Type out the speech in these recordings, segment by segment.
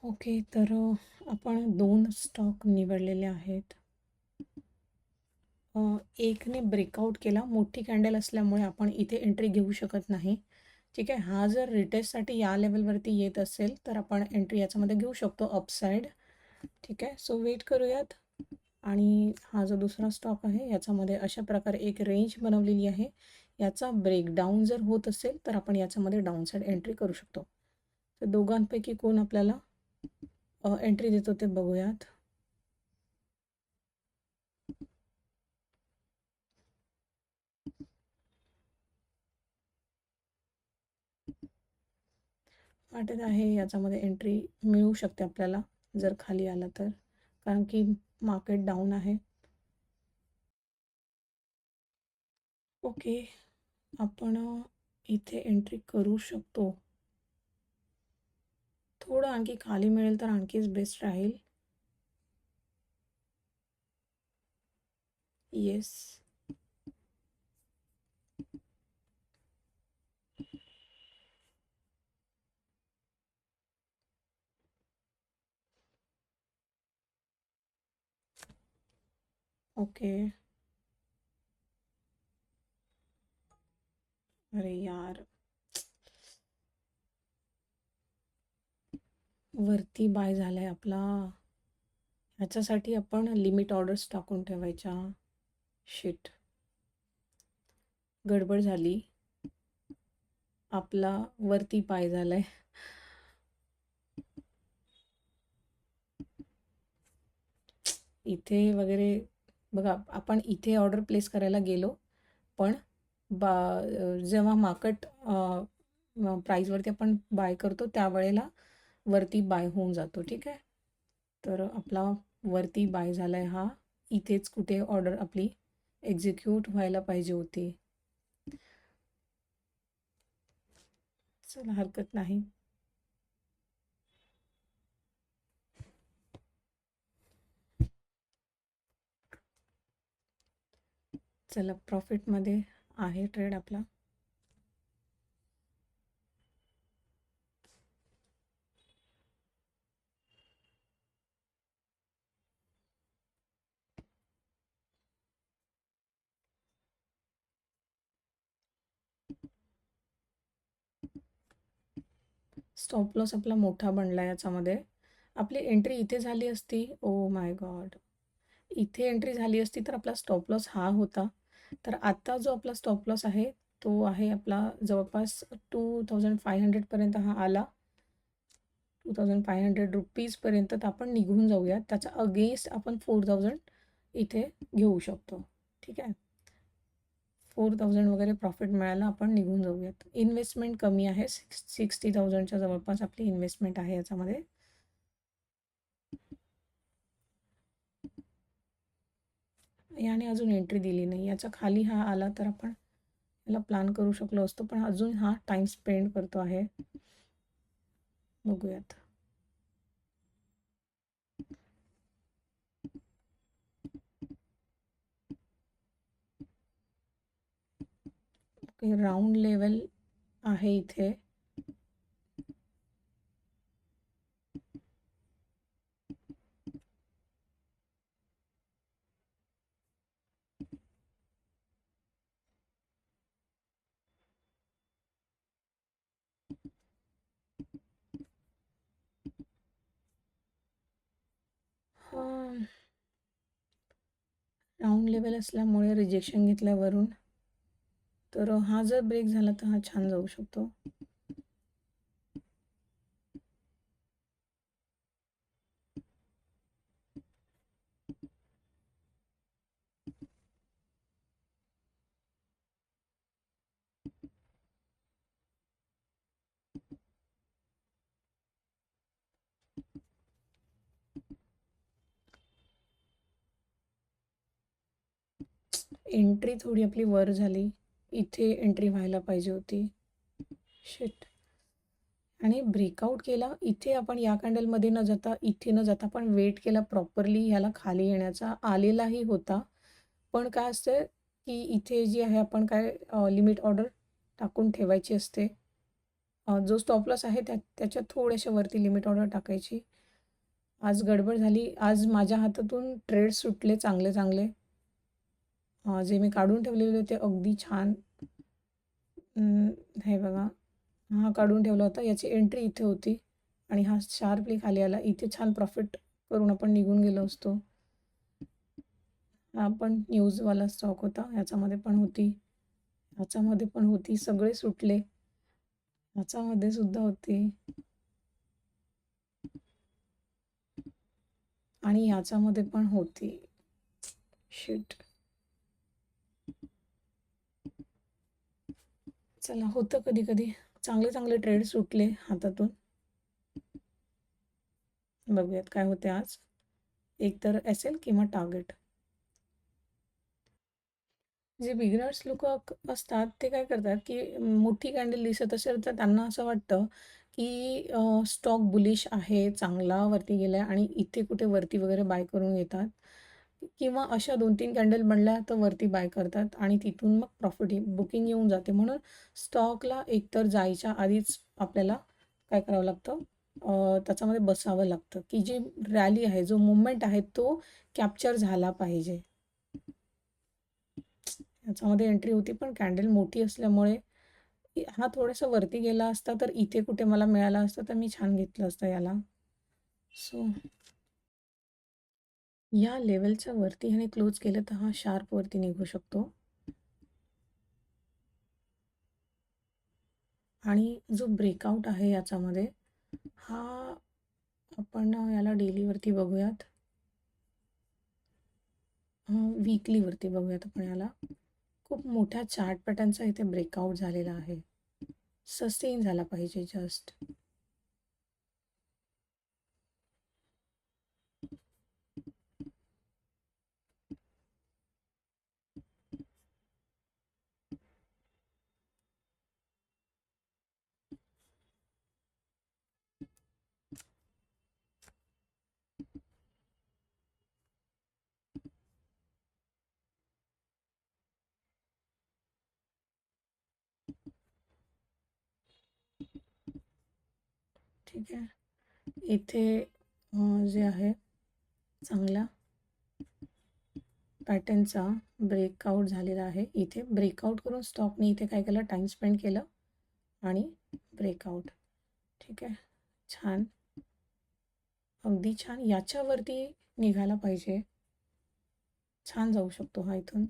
Okay. तर आपण 2 stock निवडलेले आहेत. एकने ब्रेकआउट केला. मोठी कॅन्डल असल्यामुळे आपण इथे एंट्री घेऊ शकत नाही. ठीक आहे. हा जर रिटेस्टसाठी या लेव्हलवरती येत असेल, तर आपण एंट्री याच्यामध्ये घेऊ शकतो अपसाईड. ठीक आहे. सो वेट करूयात. आणि हा जो दुसरा स्टॉक आहे, याच्यामध्ये अशा प्रकारे एक रेंज बनवलेली आहे. याचा ब्रेकडाऊन जर होत असेल, तर आपण याच्यामध्ये डाऊनसाईड एंट्री करू शकतो. तर दोघांपैकी कोण आपल्याला एंट्री देतो ते बघूयात. वाटत आहे याच्यामध्ये एंट्री मिळू शकते आपल्याला जर खाली आला तर, कारण की मार्केट डाऊन आहे. ओके. आपण इथे एंट्री करू शकतो. थोडं आणखी खाली मिळेल तर आणखीच बेस्ट राहील. येस. ओके. अरे यार, वरती बाय झालाय आपला. ह्याच्यासाठी आपण लिमिट ऑर्डर्स टाकून ठेवायच्या. शिट, गडबड झाली. आपला वरती बाय झालाय. इथे वगैरे बघा, आपण इथे ऑर्डर प्लेस करायला गेलो, पण जेव्हा मार्केट प्राईजवरती आपण बाय करतो त्यावेळेला वरती बाय होऊन जातो. ठीक आहे. तर आपला वरती बाय झालाय हा. इथेच कुठे ऑर्डर आपली एक्झिक्यूट व्हायला पाहिजे होती. चला, हरकत नाही. चला, प्रॉफिटमध्ये आहे ट्रेड आपला. स्टॉप लॉस आपला मोठा बनला याच्यामध्ये. आपली एंट्री इथे झाली असती. ओ माय गॉड, इथे एंट्री झाली असती तर आपला स्टॉप लॉस हा होता. तर आता जो आपला स्टॉप लॉस आहे तो आहे आपला जवळपास 2500पर्यंत हा आला. 2500 रुपीजपर्यंत तर आपण निघून जाऊयात. त्याच्या अगेन्स्ट आपण 4000 इथे घेऊ शकतो. ठीक आहे. 4000 वगैरे प्रॉफिट मिळायला आपण निघून जाऊयात. इन्व्हेस्टमेंट कमी आहे. 60,000च्या जवळपास आपली इन्व्हेस्टमेंट आहे याच्यामध्ये. याने अजून एंट्री दिली नाही. याच्या खाली हा आला तर आपण याला प्लॅन करू शकलो असतो, पण अजून हा टाइम स्पेंड करतो आहे. बघूयात. ओके, राऊंड लेवल आहे इथे. राऊंड लेवल असल्यामुळे रिजेक्शन घेतल्यावरून, तर हा जर ब्रेक झाला तर हा छान जाऊ शकतो. एंट्री थोडी आपली वर झाली. इथे एंट्री व्हायला पाहिजे होती. शिट. आणि ब्रेकआउट केला इथे. आपण या कॅन्डलमध्ये न जाता, इथे न जाता आपण वेट केला प्रॉपरली ह्याला खाली येण्याचा. आलेलाही होता, पण काय असतं की इथे जी आहे आपण काय लिमिट ऑर्डर टाकून ठेवायची असते. जो स्टॉप लॉस आहे त्याच्या थोड्याशा वरती लिमिट ऑर्डर टाकायची. आज गडबड झाली. आज माझ्या हातातून ट्रेड सुटले चांगले चांगले. जे मी काढून ठेवलेले होते अगदी छान. हे बघा, हा काढून ठेवला होता. याची एंट्री इथे होती आणि हा शार्पली खाली आला. इथे छान प्रॉफिट करून आपण निघून गेलो असतो. हा पण न्यूजवाला स्टॉक होता. ह्याच्यामध्ये पण होती, ह्याच्यामध्ये पण होती, सगळे सुटले. ह्याच्यामध्ये सुद्धा होती आणि ह्याच्यामध्ये पण होती. शिट. चला, होतं कधी कधी. चांगले चांगले ट्रेड सुटले हातातून. बघूयात काय होते आज. एक तर एसएल किंवा टार्गेट. जे बिगिनर्स लोक असतात ते काय करतात की मोठी कॅन्डल दिसत असेल तर त्यांना असं वाटतं की स्टॉक बुलिश आहे, चांगला वरती गेला आहे आणि इथे कुठे वरती वगैरे बाय करून घेतात किंवा अशा 2-3 कॅन्डल बनल्या तर वरती बाय करतात आणि तिथून मग प्रॉफिट बुकिंग येऊन जाते. म्हणून स्टॉकला एकतर जायच्या आधीच आपल्याला काय करावं लागतं, त्याच्यामध्ये बसावं लागतं की जी रॅली आहे, जो मुवमेंट आहे तो कॅप्चर झाला पाहिजे. ह्याच्यामध्ये एंट्री होती पण कॅन्डल मोठी असल्यामुळे हा थोडासा वरती गेला असता तर इथे कुठे मला मिळाला असता तर मी छान घेतलं असतं याला. सो या लेवलच्या वरती ह्याने क्लोज केलं तर हा शार्प वरती निघू शकतो. आणि जो ब्रेकआउट आहे याच्यामध्ये, हा आपण याला डेलीवरती बघूयात, वीकलीवरती बघूयात आपण याला. खूप मोठ्या चार्ट पॅटर्नचा इथे ब्रेकआउट झालेला आहे. सस्टेन झाला पाहिजे जस्ट. ठीक आहे. इथे जे आहे चांगला पॅटर्नचा ब्रेकआउट झालेला आहे. इथे ब्रेकआउट करून स्टॉकने इथे काय केलं, टाइम स्पेंड केलं आणि ब्रेकआउट. ठीक आहे, छान, अगदी छान. याच्यावरती निघाला पाहिजे. छान जाऊ शकतो हा इथून.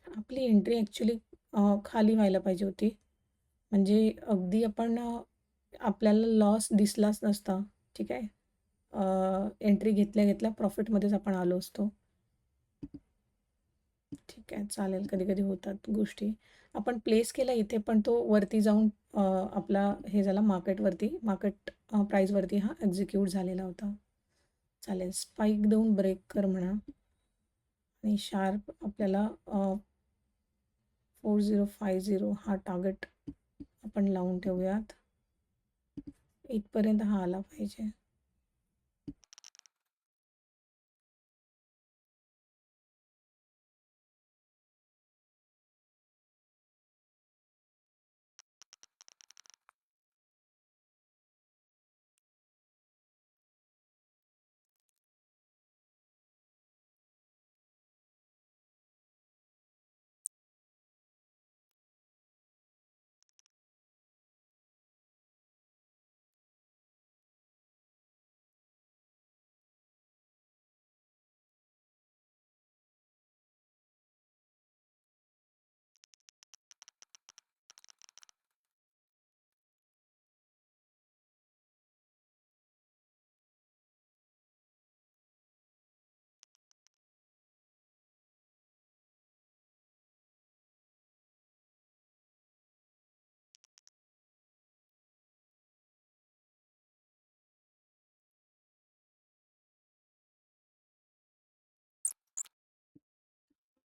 आपली एंट्री ॲक्च्युली खाली व्हायला पाहिजे होती. म्हणजे अगदी आपण आपल्याला लॉस दिसलाच नसता. ठीक आहे, एंट्री घेतल्या घेतल्या प्रॉफिटमध्येच आपण आलो असतो. ठीक आहे, चालेल. कधी कधी होतात गोष्टी. आपण प्लेस केला इथे पण तो वरती जाऊन आपला हे झाला मार्केट प्राईजवरती हा एक्झिक्यूट झालेला होता. चालेल, स्पाईक देऊन ब्रेक कर म्हणा आणि शार्प आपल्याला 4050 हा टार्गेट आपण लावून ठेवूयात. इथपर्यंत हा आला पाहिजे.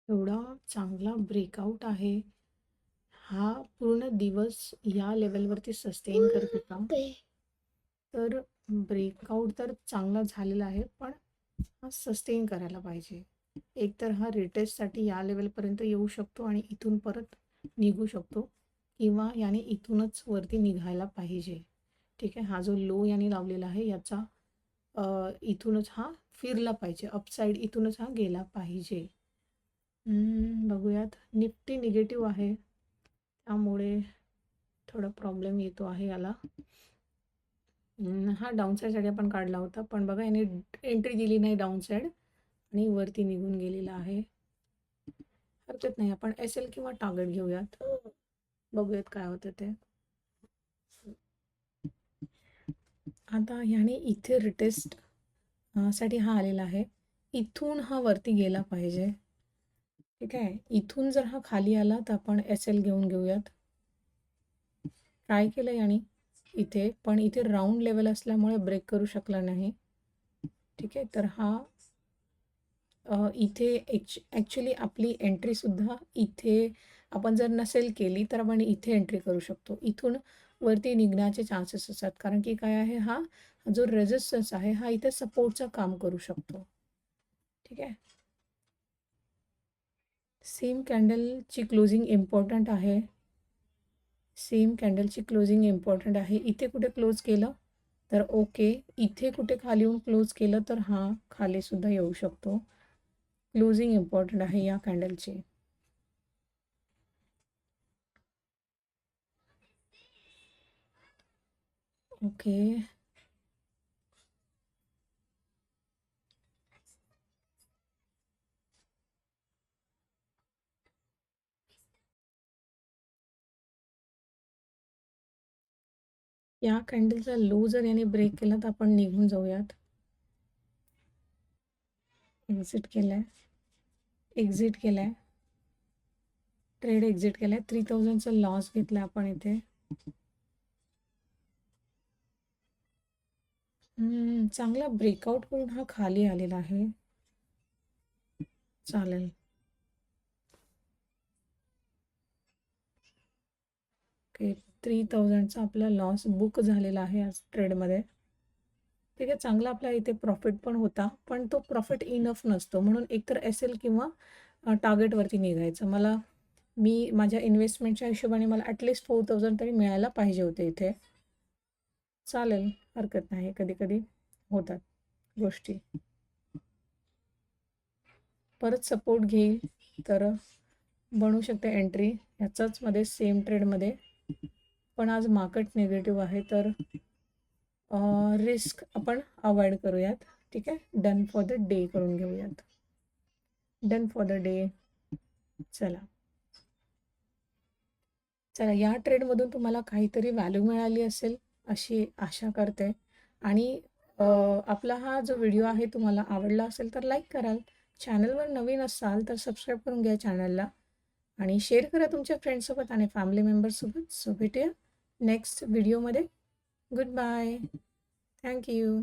एवढा चांगला ब्रेकआउट आहे. हा पूर्ण दिवस या लेवलवरती सस्टेन करत होता. तर ब्रेकआउट तर चांगला झालेला आहे पण हा सस्टेन करायला पाहिजे. एकतर हा रिटेस्टसाठी या लेवलपर्यंत येऊ शकतो आणि इथून परत निघू शकतो किंवा याने इथूनच वरती निघायला पाहिजे. ठीक आहे. हा जो लो याने लावलेला आहे याचा इथूनच हा फिरला पाहिजे. अपसाईड इथूनच हा गेला पाहिजे. बघूयात. निफ्टी निगेटिव्ह आहे, त्यामुळे थोडा प्रॉब्लेम येतो आहे याला. हा डाऊन साईडसाठी आपण काढला होता, पण बघा याने एंट्री दिली नाही डाऊन साईड आणि वरती निघून गेलेला आहे. हरकत नाही, आपण SL किंवा टार्गेट घेऊयात. बघूयात काय होतं ते. आता ह्याने इथे रिटेस्ट साठी हा आलेला आहे. इथून हा वरती गेला पाहिजे. ठीक आहे. इथून जर हा खाली आला तर आपण SL घेऊन घेऊयात. ट्राय केलं याने इथे, पण इथे राऊंड लेवल असल्यामुळे ब्रेक करू शकला नाही. ठीक आहे. तर हा इथे ॲक्च्युली आपली एंट्रीसुद्धा इथे आपण जर नसेल केली तर आपण इथे एंट्री करू शकतो. इथून वरती निघण्याचे चान्सेस असतात, कारण की काय आहे, हा जो रेजिस्टन्स आहे हा इथे सपोर्टचं काम करू शकतो. ठीक आहे. सेम कॅन्डलची क्लोजिंग इम्पॉर्टंट आहे. सेम कॅन्डलची क्लोजिंग इम्पॉर्टंट आहे. इथे कुठे क्लोज केलं तर ओके, इथे कुठे खाली येऊन क्लोज केलं तर हा खाली सुद्धा येऊ शकतो. क्लोजिंग इम्पॉर्टंट आहे या कॅन्डलची. ओके. या कॅन्डलचा लो जर याने ब्रेक केला तर आपण निघून जाऊयात. एक्झिट केलाय, एक्झिट केलाय, ट्रेड एक्झिट केलाय. 3000चा लॉस घेतला आपण इथे. चांगला ब्रेकआउट करून हा खाली आलेला आहे. चालेल. ओके, 3000चा आपला लॉस बुक झालेला आहे आज ट्रेडमध्ये. ठीक आहे. चांगला आपला इथे प्रॉफिट पण होता, पण तो प्रॉफिट इनफ नसतो, म्हणून एकतर SL किंवा टार्गेटवरती निघायचं. मी माझ्या इन्व्हेस्टमेंटच्या हिशोबाने मला ॲटलिस्ट 4000 तरी मिळायला पाहिजे होते इथे. चालेल, हरकत नाही, कधी कधी होतात गोष्टी. परत सपोर्ट घेईल तर बनू शकते एंट्री ह्याचाच मध्ये सेम ट्रेडमध्ये, पण आज मार्केट निगेटिव्ह आहे तर रिस्क आपण अवॉइड करूयात. ठीक आहे. डन फॉर द डे करून घेऊयात. Done for the day. चला, या ट्रेडमधून तुम्हाला काहीतरी व्हॅल्यू मिळाली असेल अशी आशा करते. आणि आपला हा जो व्हिडिओ आहे तुम्हाला आवडला असेल तर लाईक कराल. चॅनलवर नवीन असाल तर सबस्क्राईब करून घ्या चॅनलला आणि शेअर करा तुमच्या फ्रेंड्ससोबत आणि फॅमिली मेंबर्ससोबत. सो भेटूया नेक्स्ट व्हिडिओमध्ये. Good bye. Thank you.